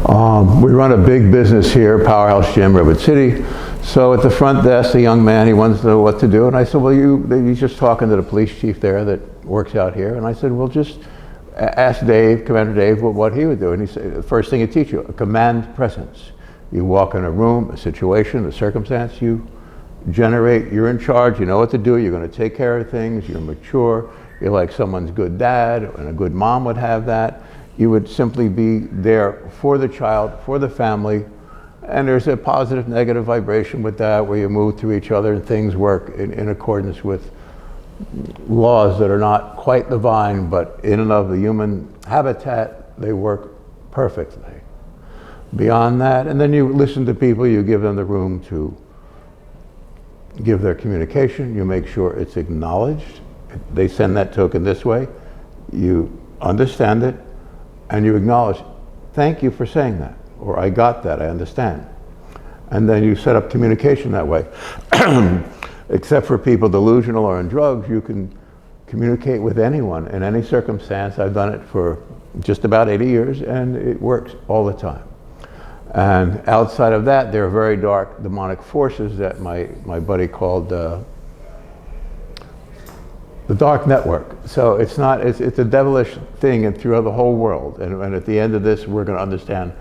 We run a big business here, Powerhouse Gym, Redwood City. So at the front desk, a young man, he wants to know what to do. And I said, well, he's just talking to the police chief there that works out here. And I said, well, just ask Dave, Commander Dave, what he would do. And he said, the first thing he'd teach you, a command presence. You walk in a room, a situation, a circumstance, you generate, you're in charge, you know what to do, you're going to take care of things, you're mature, you're like someone's good dad, and a good mom would have that. You would simply be there for the child, for the family, and there's a positive, negative vibration with that where you move through each other and things work in accordance with laws that are not quite divine, but in and of the human habitat, they work perfectly. Beyond that, and then you listen to people, you give them the room to give their communication, you make sure it's acknowledged. They send that token this way, you understand it, and you acknowledge, thank you for saying that, or I got that, I understand. And then you set up communication that way. Except for people delusional or on drugs, you can communicate with anyone in any circumstance. I've done it for just about 80 years, and it works all the time. And outside of that, there are very dark demonic forces that my buddy called the dark network. So it's a devilish thing and throughout the whole world. And at the end of this, we're going to understand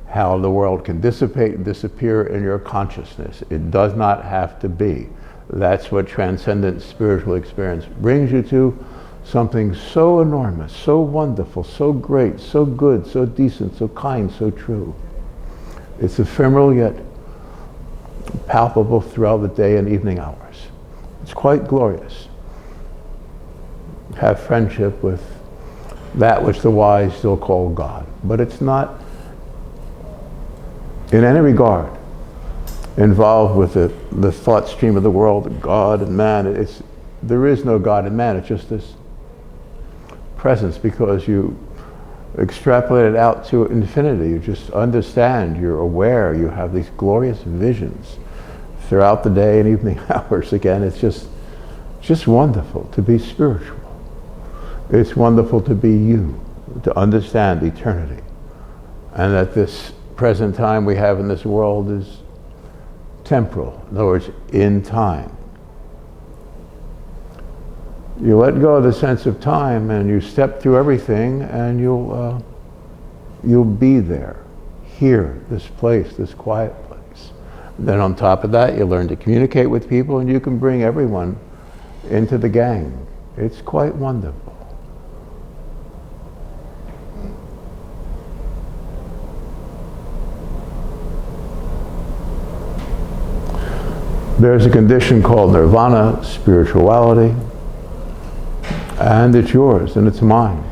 how the world can dissipate and disappear in your consciousness. It does not have to be. That's what transcendent spiritual experience brings you to, something so enormous, so wonderful, so great, so good, so decent, so kind, so true. It's ephemeral yet palpable throughout the day and evening hours. It's quite glorious. Have friendship with that which the wise still call God. But it's not in any regard involved with the thought stream of the world, God and man. There is no God and man, it's just this presence, because you extrapolate it out to infinity. You just understand, you're aware, you have these glorious visions throughout the day and evening hours. Again, it's just wonderful to be spiritual. It's wonderful to be you, to understand eternity, and that this present time we have in this world is temporal, in other words, in time. You let go of the sense of time and you step through everything, and you'll be there, here, this place, this quiet place. Then on top of that, you learn to communicate with people, and you can bring everyone into the gang. It's quite wonderful. There's a condition called nirvana, spirituality, and it's yours and it's mine.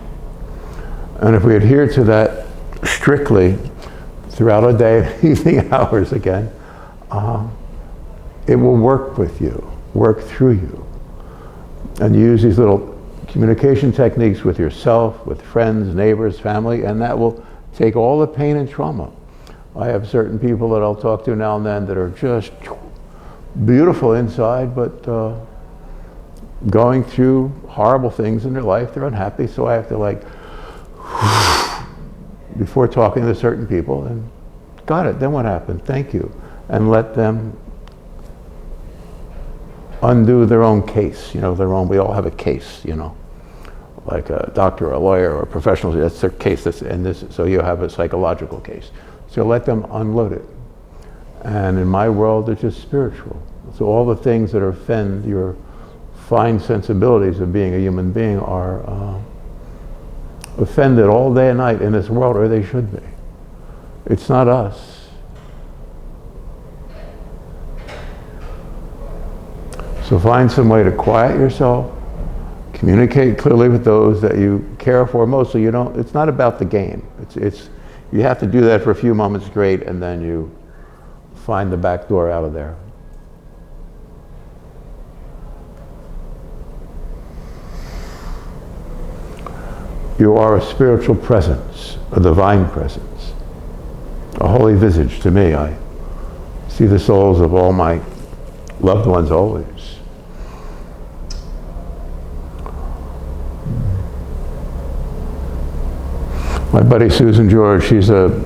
And if we adhere to that strictly throughout our day and evening hours again, it will work with you, work through you. And use these little communication techniques with yourself, with friends, neighbors, family, and that will take all the pain and trauma. I have certain people that I'll talk to now and then that are just beautiful inside, but going through horrible things in their life. They're unhappy, so I have to before talking to certain people, and got it, then what happened? Thank you. And let them undo their own case, we all have a case, like a doctor or a lawyer or a professional, that's their case, so you have a psychological case. So let them unload it. And in my world, it's just spiritual. So all the things that offend your fine sensibilities of being a human being are offended all day and night in this world, or they should be. It's not us. So find some way to quiet yourself, communicate clearly with those that you care for. Mostly, it's not about the game. You have to do that for a few moments, great, and then you find the back door out of there. You are a spiritual presence, a divine presence, a holy visage to me. I see the souls of all my loved ones always. My buddy Susan George, she's a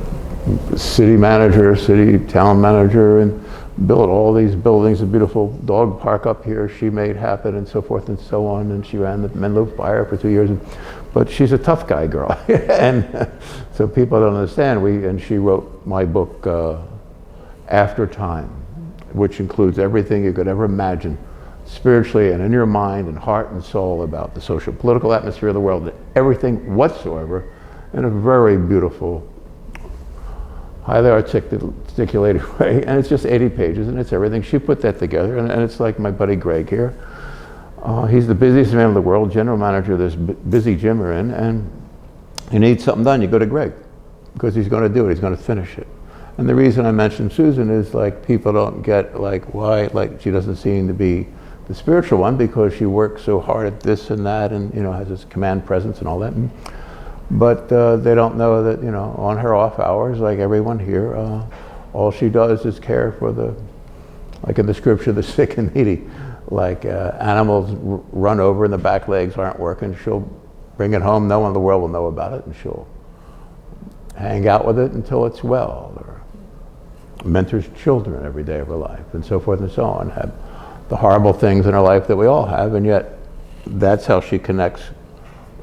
city manager, city town manager, and built all these buildings, a beautiful dog park up here she made happen, and so forth and so on. And she ran the Menlo Fire for 2 years. But she's a tough guy girl. And so people don't understand. And she wrote my book, After Time, which includes everything you could ever imagine spiritually and in your mind and heart and soul about the social political atmosphere of the world, everything whatsoever, in a very beautiful, highly articulated way. And it's just 80 pages, and it's everything. She put that together, and it's like my buddy Greg here. He's the busiest man in the world, general manager of this busy gym we're in, and you need something done, you go to Greg, because he's going to do it, he's going to finish it. And the reason I mentioned Susan is, like, people don't get, like, why, like, she doesn't seem to be the spiritual one, because she works so hard at this and that, and, you know, has this command presence and all that. But they don't know that, you know, on her off hours, like everyone here, all she does is care for the, like in the scripture, the sick and needy. Like animals run over and the back legs aren't working, she'll bring it home, no one in the world will know about it, and she'll hang out with it until it's well, or mentors children every day of her life, and so forth and so on. Have the horrible things in her life that we all have, and yet that's how she connects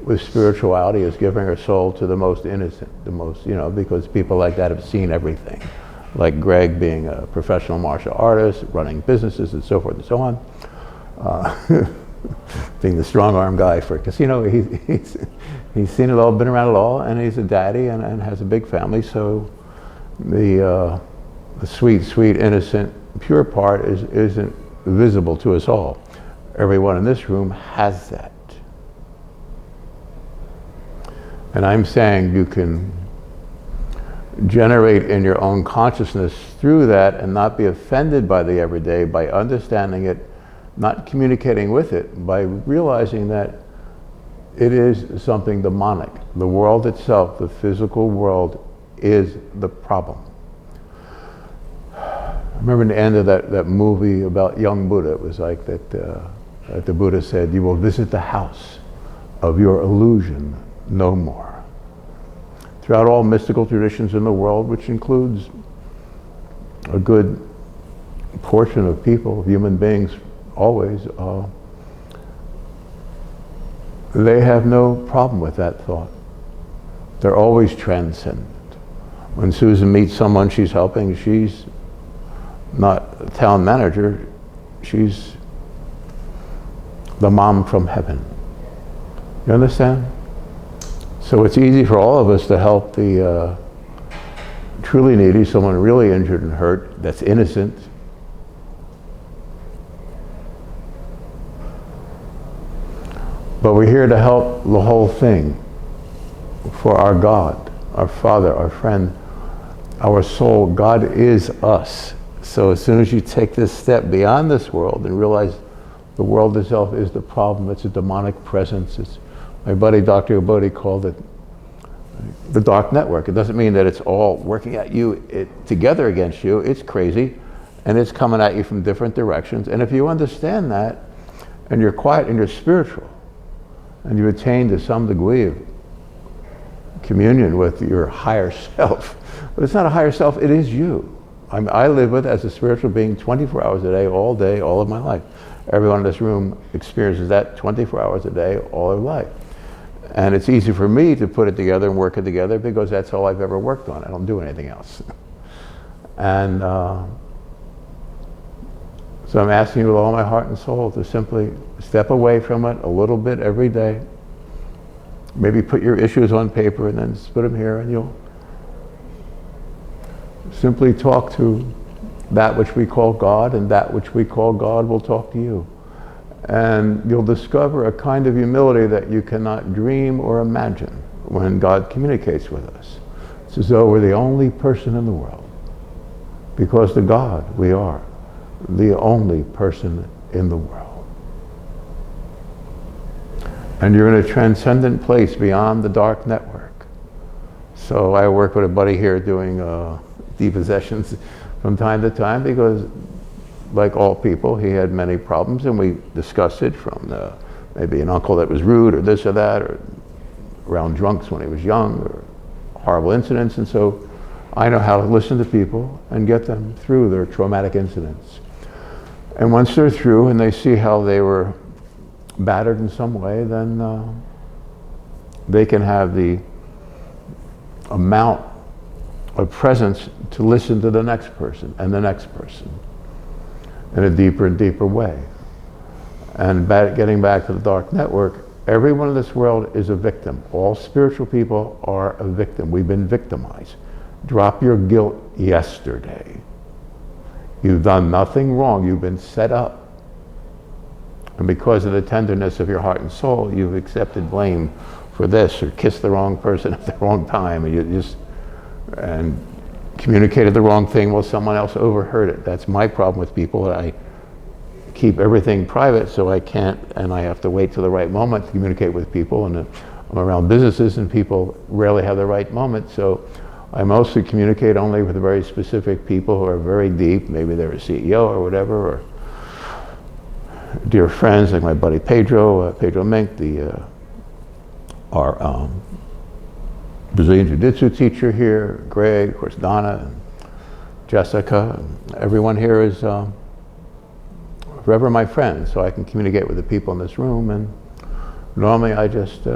with spirituality, is giving her soul to the most innocent, the most, you know, because people like that have seen everything. Like Greg being a professional martial artist, running businesses and so forth and so on. Being the strong arm guy for a casino, he's seen it all, been around it all, and he's a daddy and has a big family, so the sweet, sweet, innocent, pure part isn't visible to us all. Everyone in this room has that. And I'm saying you can generate in your own consciousness through that and not be offended by the everyday, by understanding it, not communicating with it, by realizing that it is something demonic. The world itself, the physical world, is the problem. I remember in the end of that movie about young Buddha, it was like that the Buddha said, "You will visit the house of your illusion no more." Throughout all mystical traditions in the world, which includes a good portion of people, human beings, always, they have no problem with that thought. They're always transcendent. When Susan meets someone she's helping, she's not a town manager, she's the mom from heaven. You understand? So it's easy for all of us to help the truly needy, someone really injured and hurt, that's innocent. But we're here to help the whole thing for our God, our Father, our friend, our soul. God is us. So as soon as you take this step beyond this world and realize the world itself is the problem, it's a demonic presence. It's, my buddy Dr. Bodhi called it the dark network. It doesn't mean that it's all working at you together against you. It's crazy, and it's coming at you from different directions. And if you understand that, and you're quiet and you're spiritual, and you attain to some degree of communion with your higher self, but it's not a higher self, it is you. I live with as a spiritual being 24 hours a day, all of my life. Everyone in this room experiences that 24 hours a day, all their life. And it's easy for me to put it together and work it together because that's all I've ever worked on. I don't do anything else. And so I'm asking you with all my heart and soul to simply step away from it a little bit every day. Maybe put your issues on paper and then put them here, and you'll simply talk to that which we call God, and that which we call God will talk to you. And you'll discover a kind of humility that you cannot dream or imagine when God communicates with us. It's as though we're the only person in the world. Because to God, we are the only person in the world. And you're in a transcendent place beyond the dark network. So I work with a buddy here doing depossessions from time to time because, like all people, he had many problems, and we discussed it from maybe an uncle that was rude or this or that, or around drunks when he was young, or horrible incidents. And so I know how to listen to people and get them through their traumatic incidents. And once they're through and they see how they were battered in some way, then they can have the amount of presence to listen to the next person and the next person in a deeper and deeper way. And getting back to the dark network, everyone in this world is a victim. All spiritual people are a victim. We've been victimized. Drop your guilt yesterday. You've done nothing wrong. You've been set up. And because of the tenderness of your heart and soul, you've accepted blame for this, or kissed the wrong person at the wrong time, and communicated the wrong thing while someone else overheard it. That's my problem with people. I keep everything private, so I can't, and I have to wait till the right moment to communicate with people. And I'm around businesses, and people rarely have the right moment, so I mostly communicate only with very specific people who are very deep. Maybe they're a CEO or whatever, or dear friends like my buddy Pedro Mink, our Brazilian Jiu-Jitsu teacher here, Greg, of course Donna, and Jessica. And everyone here is forever my friend, so I can communicate with the people in this room. And normally I just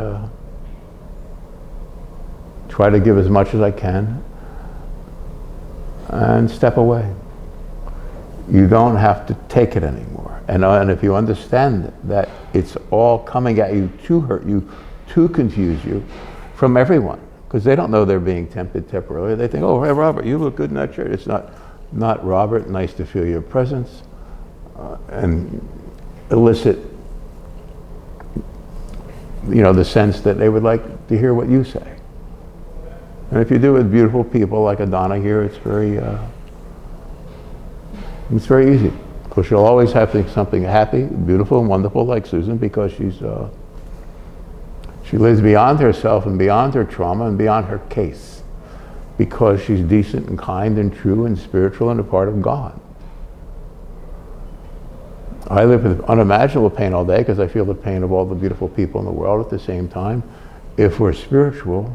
try to give as much as I can and step away. You don't have to take it anymore. And if you understand that it's all coming at you to hurt you, to confuse you, from everyone, because they don't know they're being tempted temporarily. They think, oh, hey, Robert, you look good in that shirt. It's not Robert, nice to feel your presence, and elicit, the sense that they would like to hear what you say. And if you do it with beautiful people like Adana here, it's very easy. Because you'll always have something happy, beautiful, and wonderful like Susan, because she lives beyond herself and beyond her trauma and beyond her case, because she's decent and kind and true and spiritual and a part of God. I live with unimaginable pain all day because I feel the pain of all the beautiful people in the world at the same time. If we're spiritual,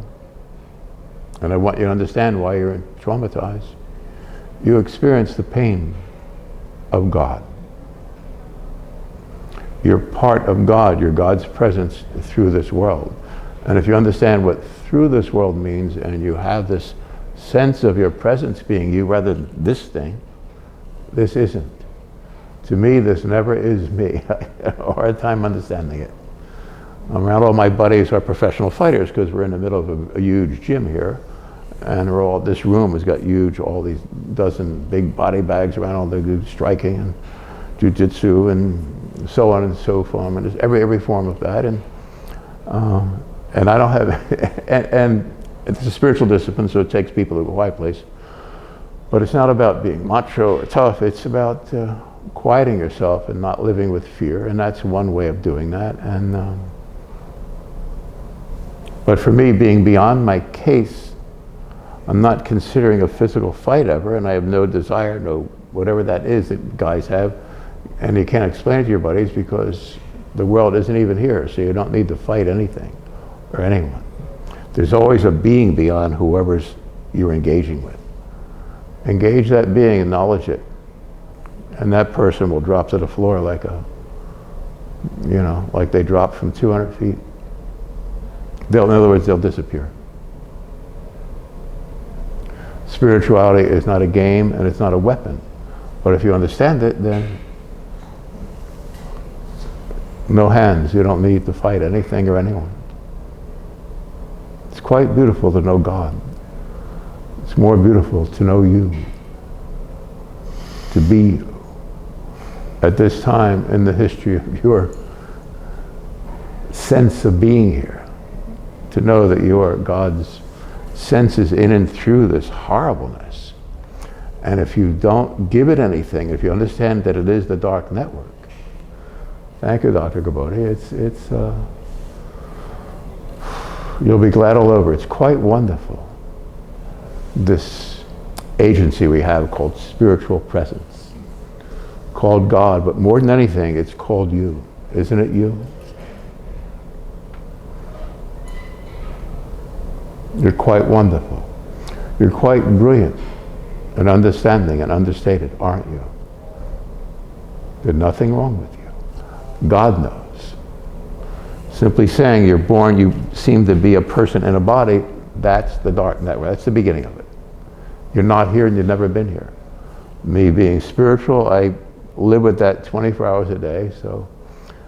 and I want you to understand why you're traumatized, you experience the pain of God. You're part of God. You're God's presence through this world. And if you understand what through this world means, and you have this sense of your presence being you rather than this thing, this isn't. To me, this never is me. I have a hard time understanding it. I'm around all my buddies who are professional fighters because we're in the middle of a huge gym here. And this room has got huge, all these dozen big body bags around, all the striking and jiu-jitsu and so on and so forth, and there's every form of that. And I don't have, and it's a spiritual discipline, so it takes people to a quiet place. But it's not about being macho or tough, it's about quieting yourself and not living with fear, and that's one way of doing that. And but for me, being beyond my case, I'm not considering a physical fight ever, and I have no desire, no whatever that is that guys have, and you can't explain it to your buddies because the world isn't even here, so you don't need to fight anything or anyone. There's always a being beyond whoever's you're engaging with. Engage that being, acknowledge it, and that person will drop to the floor like like they dropped from 200 feet. In other words, they'll disappear. Spirituality is not a game and it's not a weapon. But if you understand it, then no hands. You don't need to fight anything or anyone. It's quite beautiful to know God. It's more beautiful to know you. To be at this time in the history of your sense of being here. To know that you are God's senses in and through this horribleness. And if you don't give it anything, if you understand that it is the dark network, thank you, Dr. Gabodi, it's you'll be glad all over. It's quite wonderful, this agency we have called spiritual presence, called God, but more than anything, it's called you. Isn't it you? You're quite wonderful. You're quite brilliant and understanding and understated, aren't you? There's nothing wrong with you. God knows. Simply saying you're born, you seem to be a person in a body, that's the dark network. That's the beginning of it. You're not here and you've never been here. Me being spiritual, I live with that 24 hours a day, so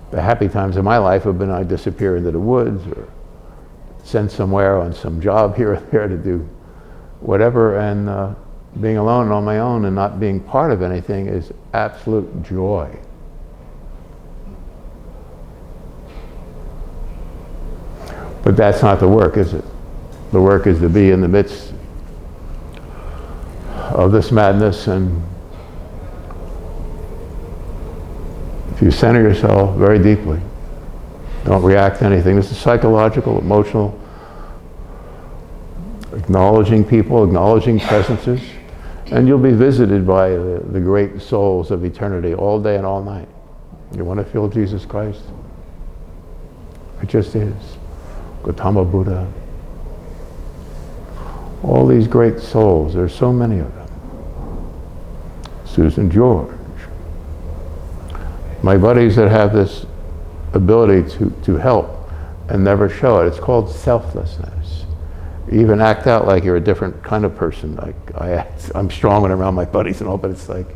the happy times of my life have been I disappear into the woods or sent somewhere on some job here or there to do whatever, and being alone on my own and not being part of anything is absolute joy. But that's not the work, is it? The work is to be in the midst of this madness, and if you center yourself very deeply, don't react to anything. This is psychological, emotional, acknowledging people, acknowledging presences, and you'll be visited by the great souls of eternity all day and all night. You want to feel Jesus Christ? It just is. Gautama Buddha. All these great souls, there's so many of them. Susan George. My buddies that have this ability to help and never show it, it's called selflessness. You even act out like you're a different kind of person. Like I'm strong when I'm around my buddies and all, but it's like,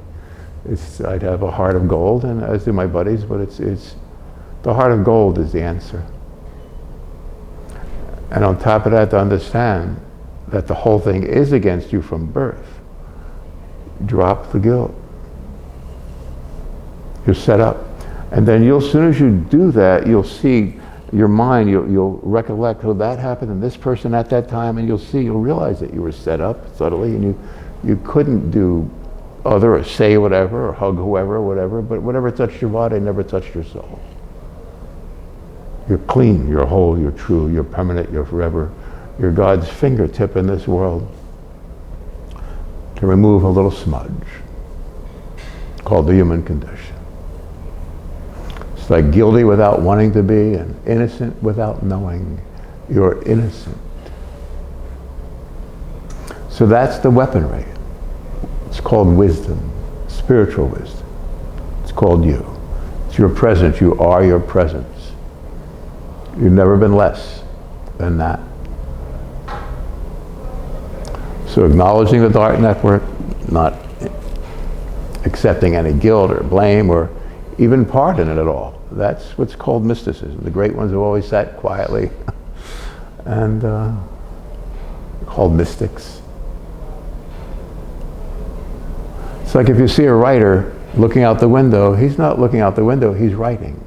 I'd have a heart of gold, and as do my buddies, but it's the heart of gold is the answer. And on top of that, to understand that the whole thing is against you from birth. Drop the guilt. You're set up. And then as soon as you do that, you'll see your mind, you'll recollect, oh, that happened and this person at that time, and you'll realize that you were set up subtly, and you couldn't do other or say whatever or hug whoever or whatever, but whatever touched your body never touched your soul. You're clean, you're whole, you're true, you're permanent, you're forever. You're God's fingertip in this world to remove a little smudge called the human condition. It's like guilty without wanting to be and innocent without knowing you're innocent. So that's the weaponry. It's called wisdom, spiritual wisdom. It's called you. It's your presence. You are your presence. You've never been less than that. So acknowledging the dark network, not accepting any guilt or blame or even part in it at all. That's what's called mysticism. The great ones have always sat quietly and called mystics. It's like if you see a writer looking out the window, he's not looking out the window, he's writing.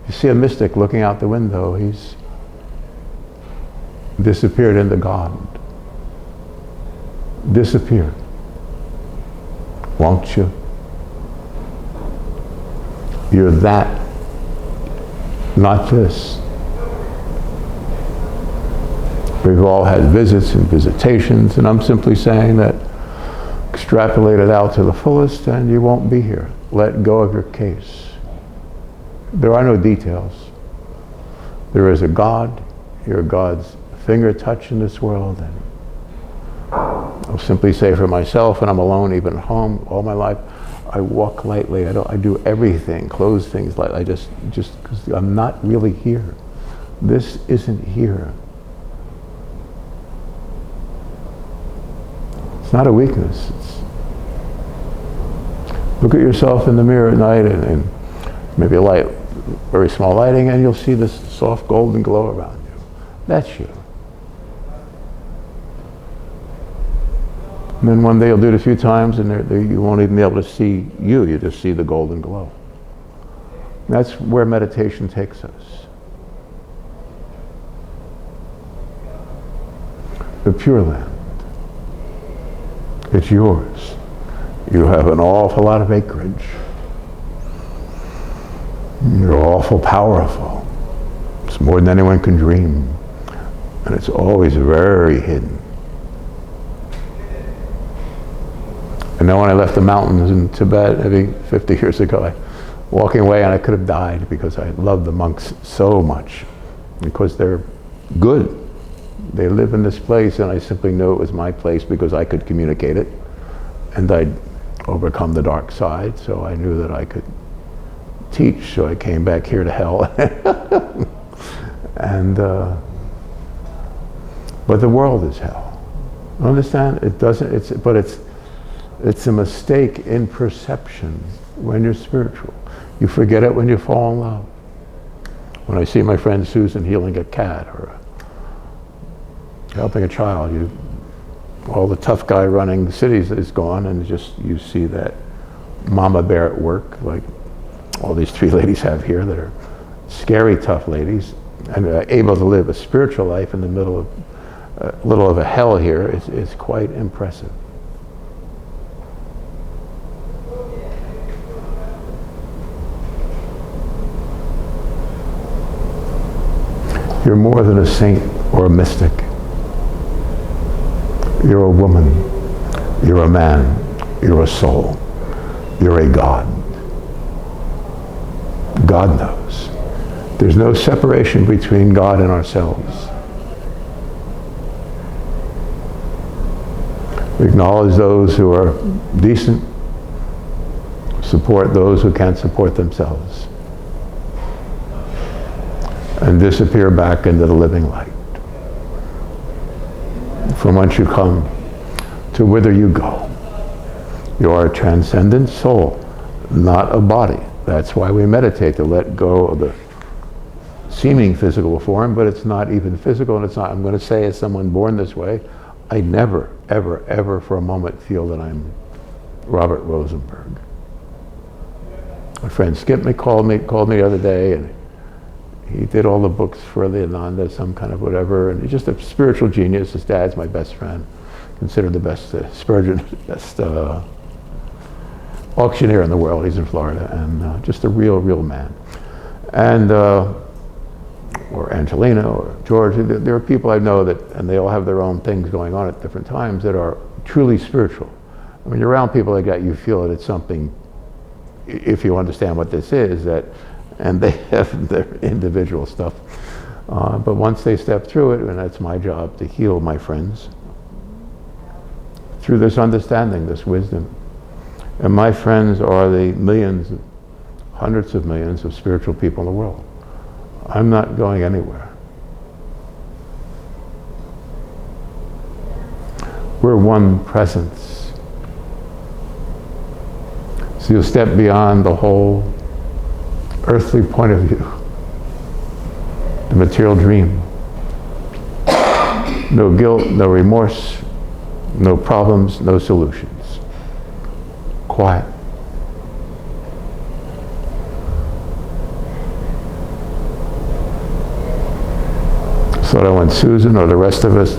You see a mystic looking out the window, he's disappeared into God. Disappear. Won't you? You're that, not this. We've all had visits and visitations, and I'm simply saying that extrapolate it out to the fullest and you won't be here. Let go of your case. There are no details. There is a God. You're God's finger touch in this world, and I'll simply say for myself, when I'm alone, even at home, all my life, I walk lightly. I do everything, close things lightly. I just because I'm not really here. This isn't here. It's not a weakness. Look at yourself in the mirror at night, and maybe a light, very small lighting, and you'll see this soft golden glow around you. That's you. And then one day you'll do it a few times, and you won't even be able to see you. You just see the golden glow. That's where meditation takes us. The Pure Land. It's yours. You have an awful lot of acreage. You're awful powerful. It's more than anyone can dream. And it's always very hidden. And then when I left the mountains in Tibet, maybe 50 years ago, walking away, and I could have died because I love the monks so much. Because they're good. They live in this place, and I simply knew it was my place because I could communicate it, and I'd overcome the dark side, so I knew that I could teach, so I came back here to hell. And but the world is hell. Understand? It doesn't. But it's a mistake in perception when you're spiritual. You forget it when you fall in love. When I see my friend Susan healing a cat or helping a child, all the tough guy running the cities is gone, and just you see that mama bear at work, like all these 3 ladies have here that are scary tough ladies, and able to live a spiritual life in the middle of a little of a hell here is quite impressive. You're more than a saint or a mystic. You're a woman. You're a man. You're a soul. You're a God. God knows. There's no separation between God and ourselves. We acknowledge those who are decent, support those who can't support themselves, and disappear back into the living light. From whence you come to whither you go. You are a transcendent soul, not a body. That's why we meditate, to let go of the seeming physical form, but it's not even physical, and it's not, I'm going to say as someone born this way, I never, ever, ever for a moment feel that I'm Robert Rosenberg. My friend Skip called me the other day, and he did all the books for the Ananda, some kind of whatever, and he's just a spiritual genius. His dad's my best friend, considered the best Spurgeon, best auctioneer in the world. He's in Florida, and just a real man. And or Angelina or George, there are people I know that, and they all have their own things going on at different times that are truly spiritual. When you're around people like that, you feel that it's something, if you understand what this is, that, and they have their individual stuff. But once they step through it, and that's my job to heal my friends through this understanding, this wisdom. And my friends are the millions, hundreds of millions of spiritual people in the world. I'm not going anywhere. We're one presence. So you'll step beyond the whole earthly point of view, the material dream. No guilt, no remorse, no problems, no solutions. Quiet. So I want Susan or the rest of us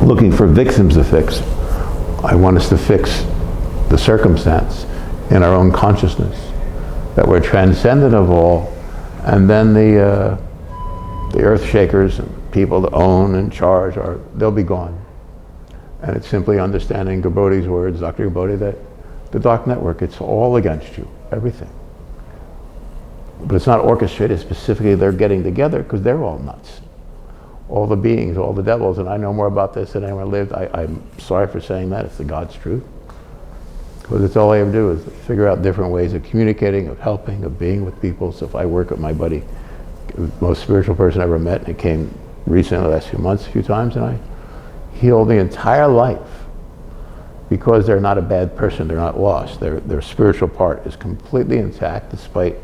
looking for victims to fix. I want us to fix the circumstance in our own consciousness, that we're transcendent of all, and then the earth shakers and people that own and charge, they'll be gone. And it's simply understanding Gabodi's words, Dr. Gabodi, that the dark network, it's all against you, everything. But it's not orchestrated specifically, they're getting together because they're all nuts. All the beings, all the devils, and I know more about this than anyone lived. I'm sorry for saying that, it's the God's truth. Because it's all I ever do is figure out different ways of communicating, of helping, of being with people. So if I work with my buddy, the most spiritual person I ever met, and it came recently, the last few months, a few times, and I healed the entire life. Because they're not a bad person, they're not lost. Their spiritual part is completely intact despite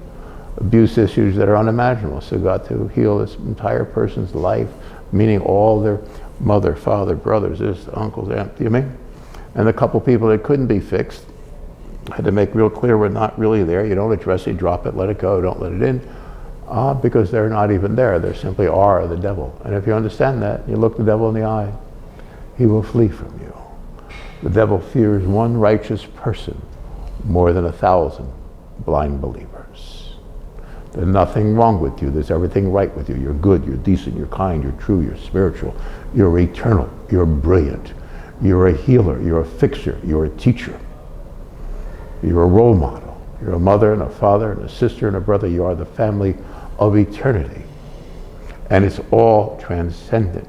abuse issues that are unimaginable. So got to heal this entire person's life, meaning all their mother, father, brothers, uncles, aunts, you know what I mean? And the couple people that couldn't be fixed, had to make real clear we're not really there. You don't address it, drop it, let it go, don't let it in, because they're not even there. They simply are the devil. And if you understand that, you look the devil in the eye, he will flee from you. The devil fears one righteous person more than 1,000 blind believers. There's nothing wrong with you. There's everything right with you. You're good, you're decent, you're kind, you're true, you're spiritual, you're eternal, you're brilliant, you're a healer, you're a fixer, you're a teacher, you're a role model, you're a mother and a father and a sister and a brother. You are the family of eternity. And it's all transcendent.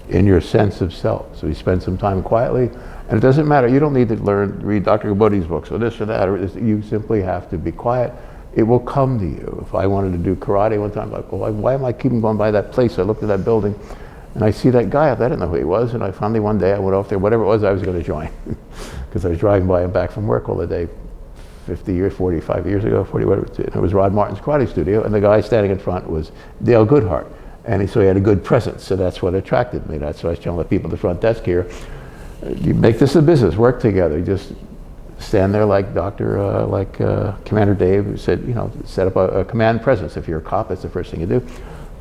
in your sense of self. So you spend some time quietly, and it doesn't matter. You don't need to read Dr. Bodhi's books or this or that. Or this. You simply have to be quiet. It will come to you. If I wanted to do karate one time, like, well, why am I keeping going by that place? I looked at that building, and I see that guy. I didn't know who he was, and I finally one day I went off there. Whatever it was, I was going to join, because I was driving by him back from work all the day, 50 years, 45 years ago, 40 whatever. It was Rod Martin's karate studio, and the guy standing in front was Dale Goodhart. And so he had a good presence, so that's what attracted me. That's why I was telling the people at the front desk here, you make this a business, work together. Just stand there like Commander Dave, who said, you know, set up a command presence. If you're a cop, that's the first thing you do.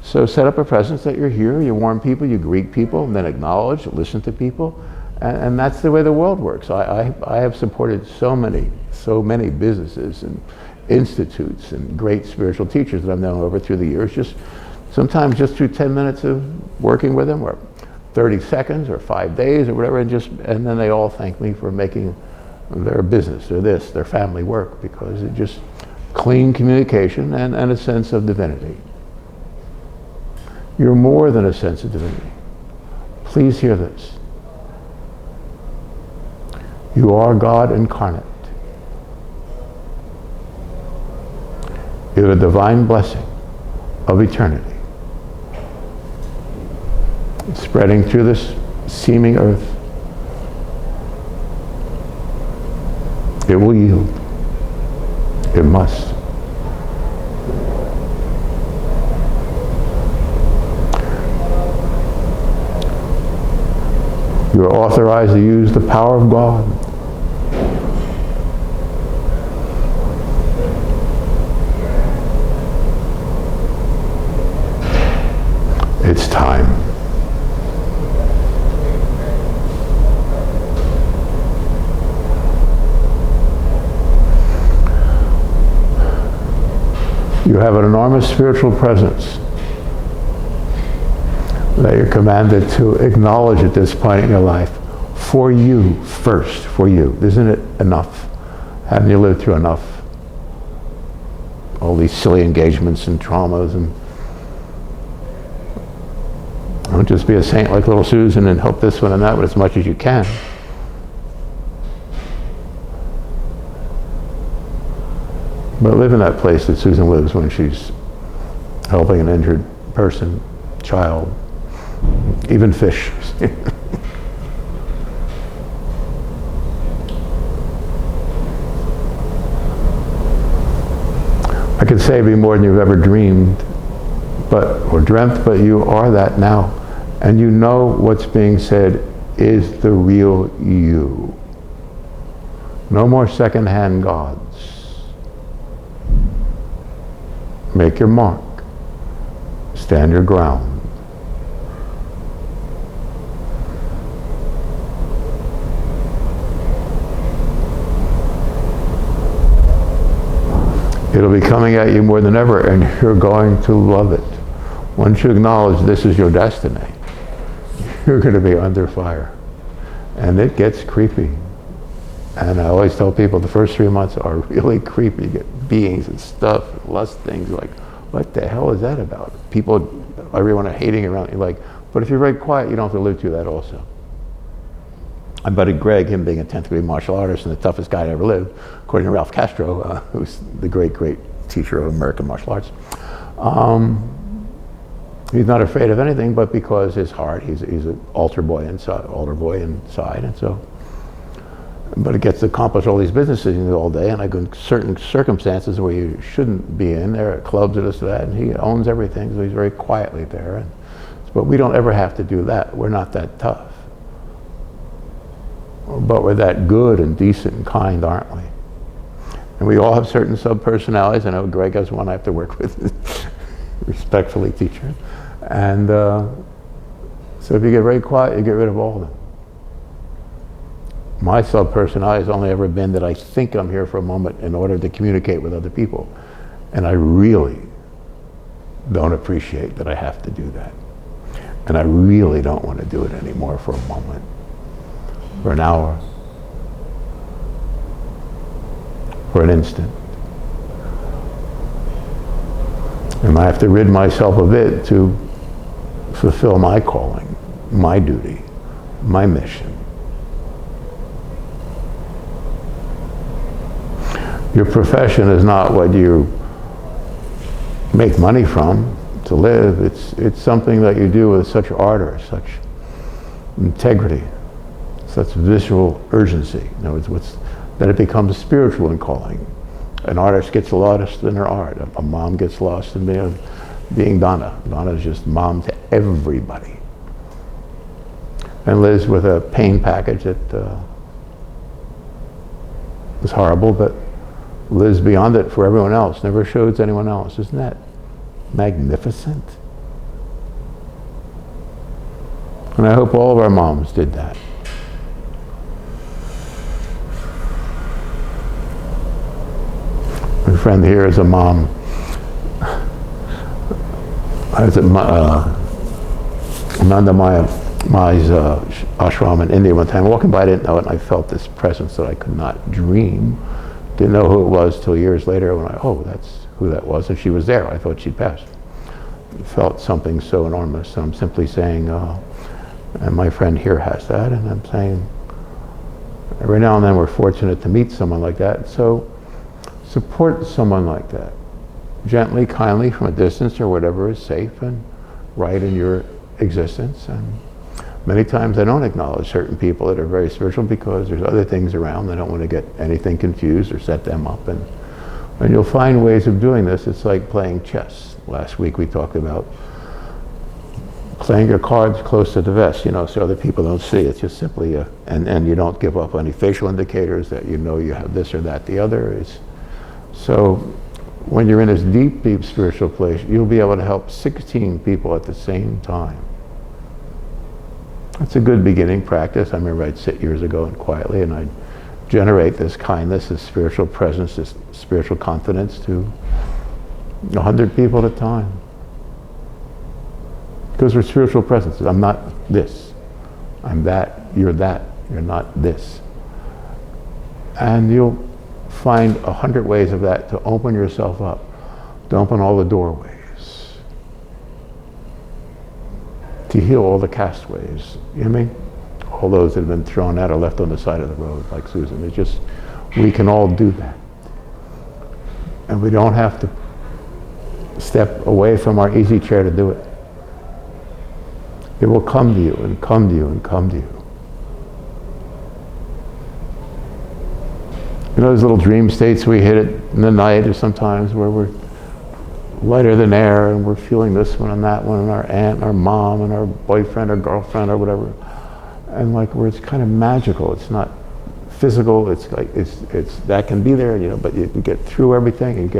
So set up a presence that you're here, you warn people, you greet people, and then acknowledge, listen to people. And that's the way the world works. I have supported so many businesses and institutes and great spiritual teachers that I've known over through the years, sometimes just through 10 minutes of working with them, or 30 seconds, or 5 days, or whatever, and then they all thank me for making their business, their family work, because it just clean communication and a sense of divinity. You're more than a sense of divinity. Please hear this. You are God incarnate. You're the divine blessing of eternity, spreading through this seeming earth. It will yield. It must. You are authorized to use the power of God. It's time. You have an enormous spiritual presence that you're commanded to acknowledge at this point in your life, for you first, for you. Isn't it enough? Haven't you lived through enough? All these silly engagements and traumas, and don't just be a saint like little Susan and help this one and that one as much as you can. But live in that place that Susan lives when she's helping an injured person, child, even fish. I could say be more than you've ever dreamed, or dreamt, but you are that now. And you know what's being said is the real you. No more second-hand gods. Make your mark. Stand your ground. It'll be coming at you more than ever, and you're going to love it. Once you acknowledge this is your destiny, you're going to be under fire. And it gets creepy. And I always tell people the first 3 months are really creepy. You get beings and stuff, lust things, like, what the hell is that about? People, everyone are hating around you, like, but if you're very quiet, you don't have to live through that also. My buddy Greg, him being a 10th degree martial artist and the toughest guy that ever lived, according to Ralph Castro, who's the great teacher of American martial arts, he's not afraid of anything, but because his heart, he's an altar boy inside, and so, but it gets to accomplish all these businesses all day, and I go in certain circumstances where you shouldn't be in, there at clubs or this or that, and he owns everything, so he's very quietly there. But we don't ever have to do that. We're not that tough. But we're that good and decent and kind, aren't we? And we all have certain sub-personalities. I know Greg has one I have to work with, respectfully, teacher. And so if you get very quiet, you get rid of all of them. My sub-personality has only ever been that I think I'm here for a moment in order to communicate with other people. And I really don't appreciate that I have to do that. And I really don't want to do it anymore for a moment, for an hour, for an instant. And I have to rid myself of it to fulfill my calling, my duty, my mission. Your profession is not what you make money from to live. It's something that you do with such ardor, such integrity, such visceral urgency. In other words, that it becomes spiritual in calling. An artist gets lost in her art. A mom gets lost in being Donna. Donna is just mom to everybody. And lives with a pain package that is horrible, but lives beyond it for everyone else, never shows anyone else. Isn't that magnificent? And I hope all of our moms did that. My friend here is a mom. I was at Nanda Maya's ashram in India one time. Walking by, I didn't know it, and I felt this presence that I could not dream. Didn't know who it was till years later when that's who that was, and she was there. I thought she'd passed. Felt something so enormous. So I'm simply saying, and my friend here has that, and I'm saying, every now and then we're fortunate to meet someone like that. So support someone like that, gently, kindly, from a distance or whatever is safe and right in your existence. And many times I don't acknowledge certain people that are very spiritual because there's other things around. I don't want to get anything confused or set them up. And you'll find ways of doing this. It's like playing chess. Last week we talked about playing your cards close to the vest, so other people don't see. It's just simply, and you don't give up any facial indicators that you have this or that, the other. So when you're in this deep, deep spiritual place, you'll be able to help 16 people at the same time. It's a good beginning practice. I remember I'd sit years ago and quietly, and I'd generate this kindness, this spiritual presence, this spiritual confidence to 100 people at a time. Because we're spiritual presences. I'm not this. I'm that. You're not this. And you'll find 100 ways of that to open yourself up, to open all the doorways, to heal all the castaways. You know what I mean? All those that have been thrown out or left on the side of the road, like Susan. We can all do that. And we don't have to step away from our easy chair to do it. It will come to you and come to you and come to you. Those little dream states we hit it in the night or sometimes where we're lighter than air and we're feeling this one and that one and our aunt and our mom and our boyfriend or girlfriend or whatever. And where it's kind of magical. It's not physical. It's like, it's that can be there, but you can get through everything and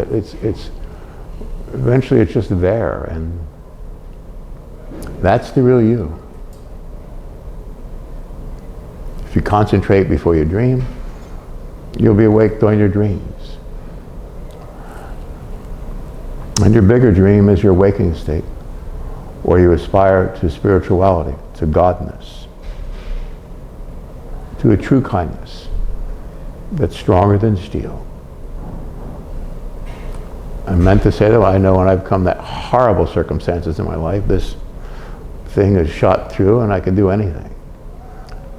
eventually it's just there, and that's the real you. If you concentrate before you dream, you'll be awake during your dreams. And your bigger dream is your waking state, where you aspire to spirituality, to godness, to a true kindness that's stronger than steel. I meant to say that I know when I've come that horrible circumstances in my life, this thing is shot through and I can do anything.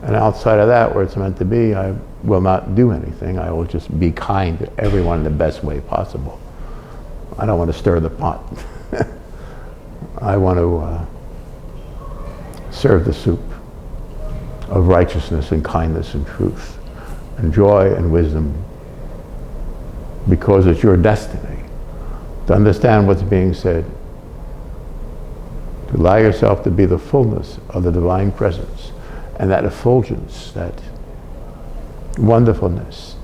And outside of that, where it's meant to be, I will not do anything. I will just be kind to everyone in the best way possible. I don't want to stir the pot. I want to serve the soup of righteousness and kindness and truth and joy and wisdom, because it's your destiny to understand what's being said, to allow yourself to be the fullness of the divine presence, and that effulgence, that wonderfulness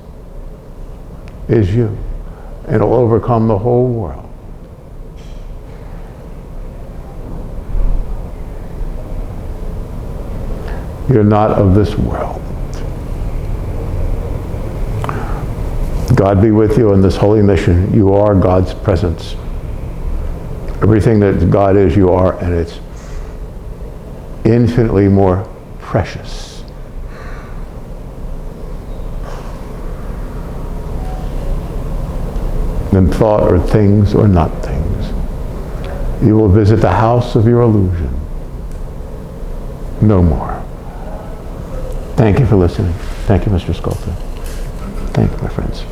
is you. It'll overcome the whole world. You're not of this world. God be with you in this holy mission. You are God's presence. Everything that God is, you are, and it's infinitely more precious than thought or things or not things. You will visit the house of your illusion. no more. Thank you for listening. Thank you, Mr. Sculta. Thank you, my friends.